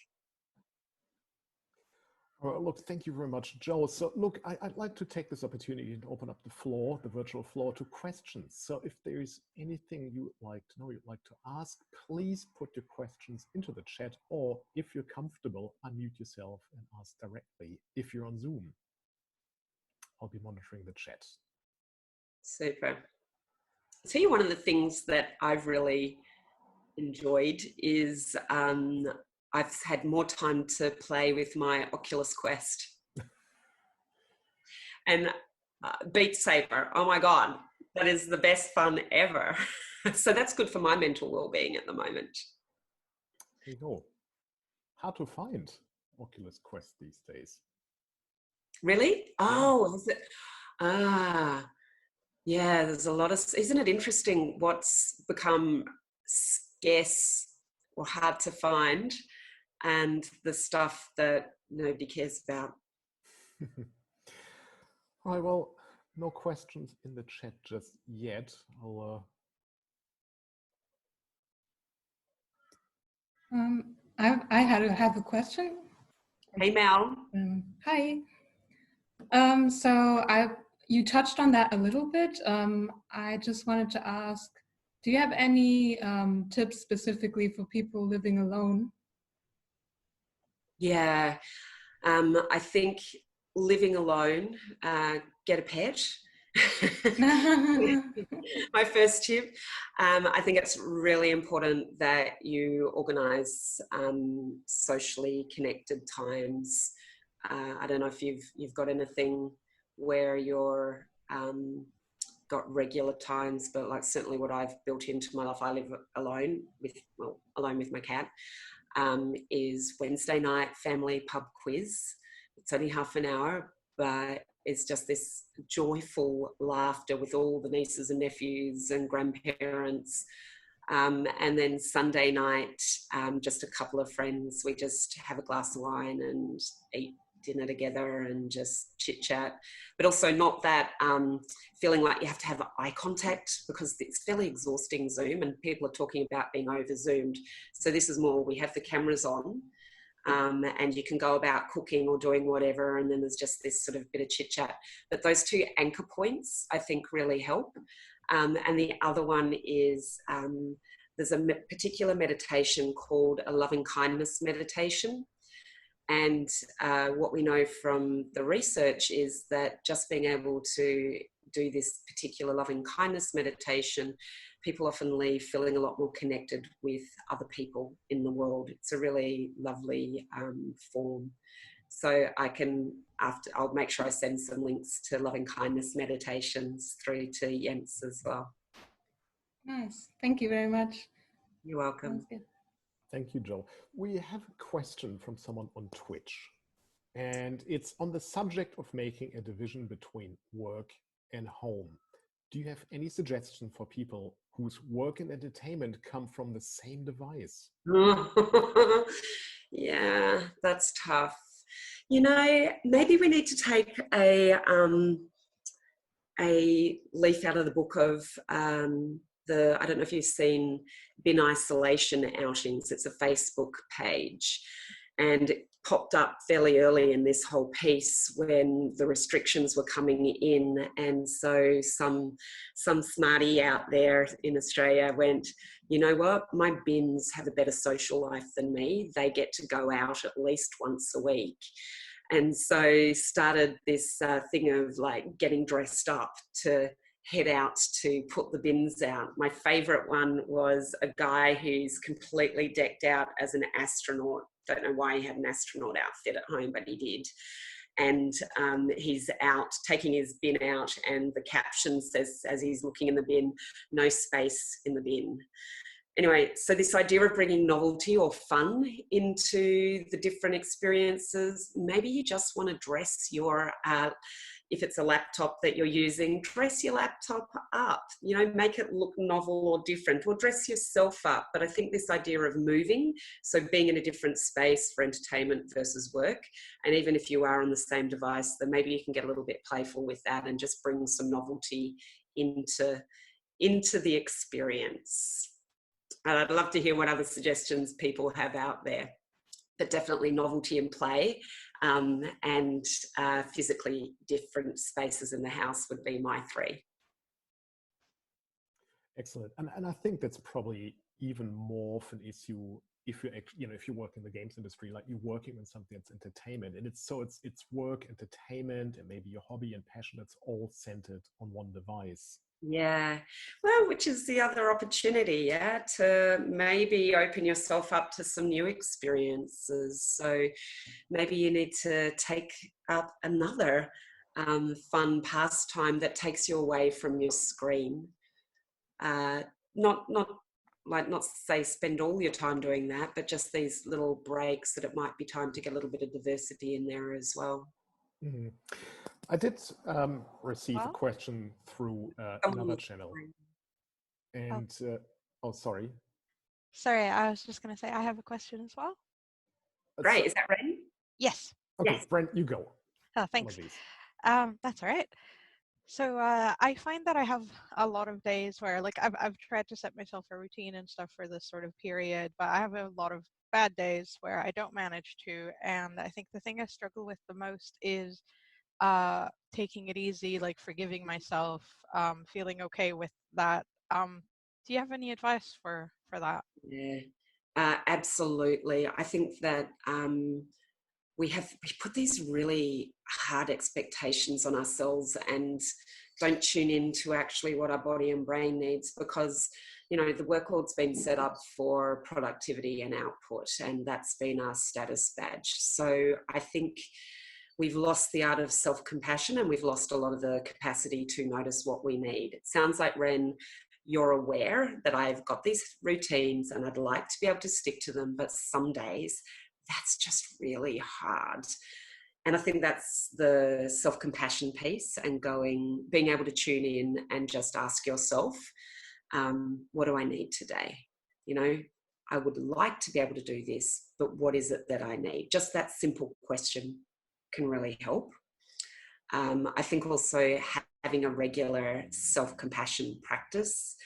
Well, look, thank you very much, Joe. So look, I'd like to take this opportunity to open up the floor, the virtual floor, to questions. So if there is anything you would like to know, you'd like to ask, please put your questions into the chat, or if you're comfortable, unmute yourself and ask directly if you're on Zoom. I'll be monitoring the chat. Super. I'll tell you, one of the things that I've really enjoyed is I've had more time to play with my Oculus Quest. And Beat Saber, oh my God, That is the best fun ever. So that's good for my mental well-being at the moment. There you go. Hard to find Oculus Quest these days. Really? Yeah. Oh, is it? Ah, yeah, there's a lot of, isn't it interesting what's become scarce or hard to find and the stuff that nobody cares about? All right, well, no questions in the chat just yet. I have a question. Hey, Mel. Hi. So you touched on that a little bit. I just wanted to ask, do you have any tips specifically for people living alone? Yeah, I think living alone, get a pet. My first tip. I think it's really important that you organise socially connected times. I don't know if you've got anything where you're got regular times, but like certainly what I've built into my life, I live alone with my cat, is Wednesday night family pub quiz. It's only half an hour, but it's just this joyful laughter with all the nieces and nephews and grandparents. And then Sunday night, just a couple of friends, we just have a glass of wine and eat dinner together and just chit chat, but also not that feeling like you have to have eye contact, because it's fairly exhausting Zoom, and people are talking about being over Zoomed. So this is more, we have the cameras on, and you can go about cooking or doing whatever, and then there's just this sort of bit of chit chat. But those two anchor points I think really help. And the other one is there's a particular meditation called a loving kindness meditation. And what we know from the research is that just being able to do this particular loving kindness meditation, people often leave feeling a lot more connected with other people in the world. It's a really lovely form. So I'll make sure I send some links to loving kindness meditations through to Jens as well. Nice. Thank you very much. You're welcome. Sounds good. Thank you, Joe. We have a question from someone on Twitch, and it's on the subject of making a division between work and home. Do you have any suggestion for people whose work and entertainment come from the same device? Yeah, that's tough. You know, maybe we need to take a leaf out of the book of I don't know if you've seen Bin Isolation Outings. It's a Facebook page, and it popped up fairly early in this whole piece when the restrictions were coming in, and so some smarty out there in Australia went, you know what, my bins have a better social life than me. They get to go out at least once a week. And so started this thing of like getting dressed up to head out to put the bins out. My favourite one was a guy who's completely decked out as an astronaut. Don't know why he had an astronaut outfit at home, but he did. And he's out taking his bin out, and the caption says, as he's looking in the bin, "No space in the bin." Anyway, so this idea of bringing novelty or fun into the different experiences, maybe you just want to dress your, if it's a laptop that you're using, dress your laptop up, you know, make it look novel or different, or dress yourself up. But I think this idea of moving, so being in a different space for entertainment versus work, and even if you are on the same device, then maybe you can get a little bit playful with that and just bring some novelty into the experience. And I'd love to hear what other suggestions people have out there, but definitely novelty and play, and physically different spaces in the house would be my three. Excellent. And I think that's probably even more of an issue if you actually, if you work in the games industry, like you're working on something that's entertainment, and it's work, entertainment, and maybe your hobby and passion, it's all centered on one device. Yeah, well, which is the other opportunity, yeah, to maybe open yourself up to some new experiences. So maybe you need to take up another fun pastime that takes you away from your screen. Not say spend all your time doing that, but just these little breaks that it might be time to get a little bit of diversity in there as well. Mm-hmm. I did receive a question through another channel. And, oh, sorry. Sorry, I was just going to say I have a question as well. Great, is that Ren? Yes. Okay, Yes. Brent, you go. Oh, thanks. Apologies. That's all right. So I find that I have a lot of days where, like, I've tried to set myself a routine and stuff for this sort of period, but I have a lot of bad days where I don't manage to. And I think the thing I struggle with the most is taking it easy, like forgiving myself, feeling okay with that. Do you have any advice for that? Yeah, absolutely. I think that we put these really hard expectations on ourselves and don't tune into actually what our body and brain needs, because the workload's been set up for productivity and output, and that's been our status badge. So I think we've lost the art of self-compassion, and we've lost a lot of the capacity to notice what we need. It sounds like, Ren, you're aware that I've got these routines and I'd like to be able to stick to them, but some days that's just really hard. And I think that's the self-compassion piece, and being able to tune in and just ask yourself, what do I need today? I would like to be able to do this, but what is it that I need? Just that simple question can really help. I think also having a regular self-compassion practice,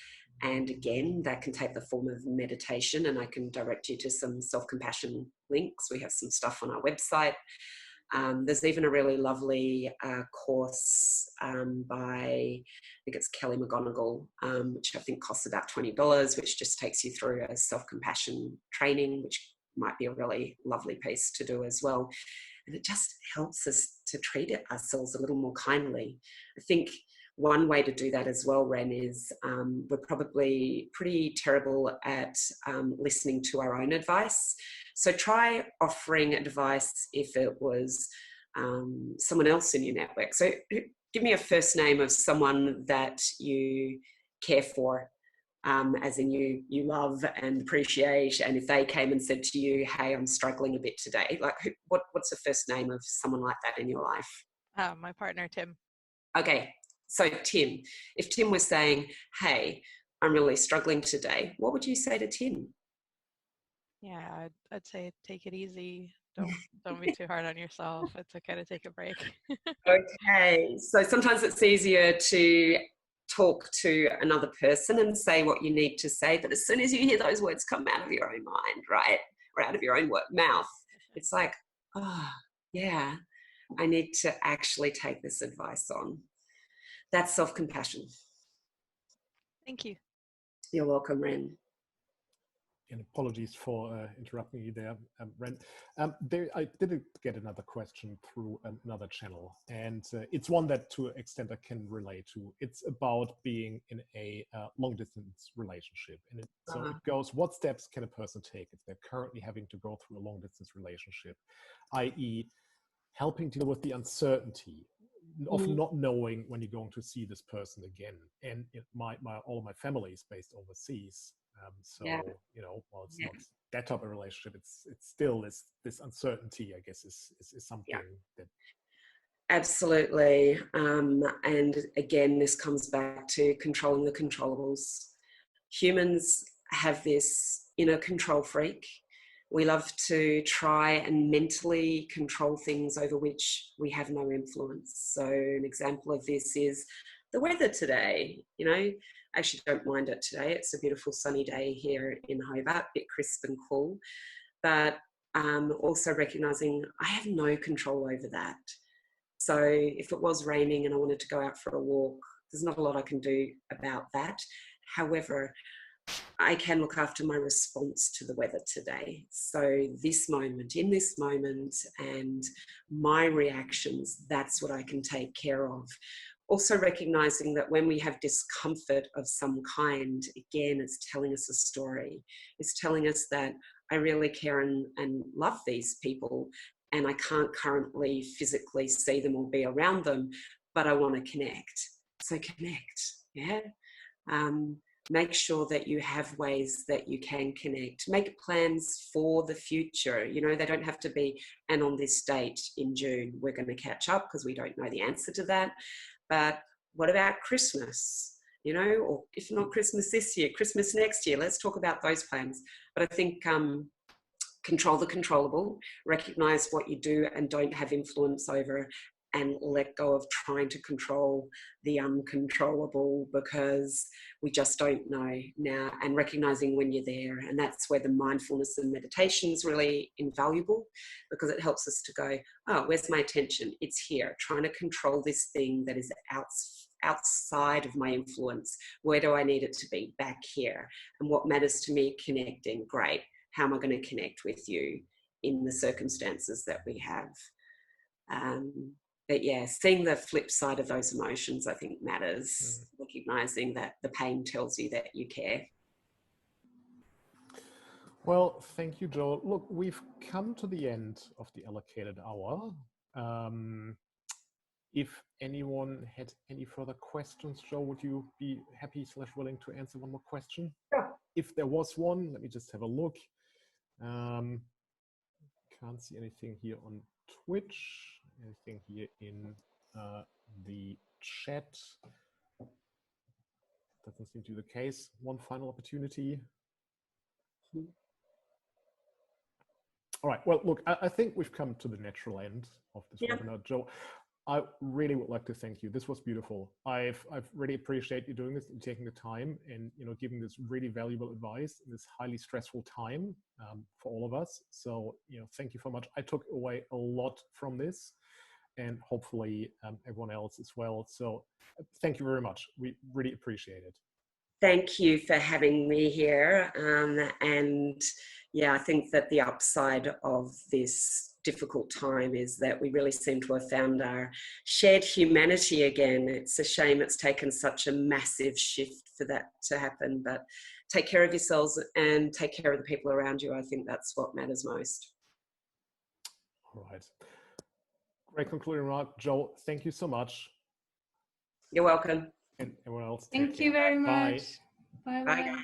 and again, that can take the form of meditation, and I can direct you to some self-compassion links. We have some stuff on our website. There's even a really lovely course by, I think it's Kelly McGonigal, which I think costs about $20, which just takes you through a self-compassion training, which might be a really lovely piece to do as well. And it just helps us to treat ourselves a little more kindly. I think one way to do that as well, Ren, is we're probably pretty terrible at listening to our own advice. So try offering advice if it was someone else in your network. So give me a first name of someone that you care for, as in you love and appreciate, and if they came and said to you, hey, I'm struggling a bit today, like what's the first name of someone like that in your life? My partner, Tim. Okay, so Tim, if Tim was saying, hey, I'm really struggling today, what would you say to Tim? Yeah, I'd say take it easy. Don't be too hard on yourself. It's okay to take a break. Okay, so sometimes it's easier to talk to another person and say what you need to say, but as soon as you hear those words come out of your own mind, right, or out of your own mouth, it's like, oh yeah, I need to actually take this advice on. That's self-compassion. Thank you. You're welcome, Ren. And apologies for interrupting you there, Ren. I did get another question through another channel, and it's one that to an extent I can relate to. It's about being in a long-distance relationship. And so it goes, what steps can a person take if they're currently having to go through a long-distance relationship, i.e. helping deal with the uncertainty of not knowing when you're going to see this person again. And all of my family is based overseas. While it's not that type of relationship, it's still this uncertainty, I guess, is something that. Absolutely. And again, this comes back to controlling the controllables. Humans have this inner control freak. We love to try and mentally control things over which we have no influence. So an example of this is the weather today. I actually don't mind it today. It's a beautiful sunny day here in Hobart, a bit crisp and cool. But also recognising I have no control over that. So if it was raining and I wanted to go out for a walk, there's not a lot I can do about that. However, I can look after my response to the weather today. So in this moment, and my reactions, that's what I can take care of. Also recognizing that when we have discomfort of some kind, again, it's telling us a story. It's telling us that I really care and love these people, and I can't currently physically see them or be around them, but I want to connect. So connect, yeah. Make sure that you have ways that you can connect. Make plans for the future. You know, they don't have to be, and on this date in June, we're going to catch up, because we don't know the answer to that. But what about Christmas? You know, or if not Christmas this year, Christmas next year. Let's talk about those plans. But I think control the controllable, recognize what you do and don't have influence over, and let go of trying to control the uncontrollable, because we just don't know now, and recognizing when you're there. And that's where the mindfulness and meditation is really invaluable, because it helps us to go, oh, where's my attention? It's here, trying to control this thing that is outside of my influence. Where do I need it to be? Back here. And what matters to me? Connecting. Great. How am I going to connect with you in the circumstances that we have? But yeah, seeing the flip side of those emotions, I think, matters. Recognizing that the pain tells you that you care. Well, thank you, Jo. Look, we've come to the end of the allocated hour. If anyone had any further questions, Jo, would you be happy / willing to answer one more question? Yeah. If there was one, let me just have a look. Can't see anything here on Twitch, anything here in the chat. Doesn't seem to be the case. One final opportunity. All right, well, look, I think we've come to the natural end of this webinar, Jo. I really would like to thank you. This was beautiful. I've really appreciate you doing this and taking the time and, you know, giving this really valuable advice in this highly stressful time for all of us. So, you know, thank you so much. I took away a lot from this, and hopefully everyone else as well. So thank you very much. We really appreciate it. Thank you for having me here. And yeah, I think that the upside of this difficult time is that we really seem to have found our shared humanity again. It's a shame it's taken such a massive shift for that to happen, but take care of yourselves and take care of the people around you. I think that's what matters most. All right. Great concluding remark. Jo, thank you so much. You're welcome. And everyone else, Thank you very much. Bye. Bye.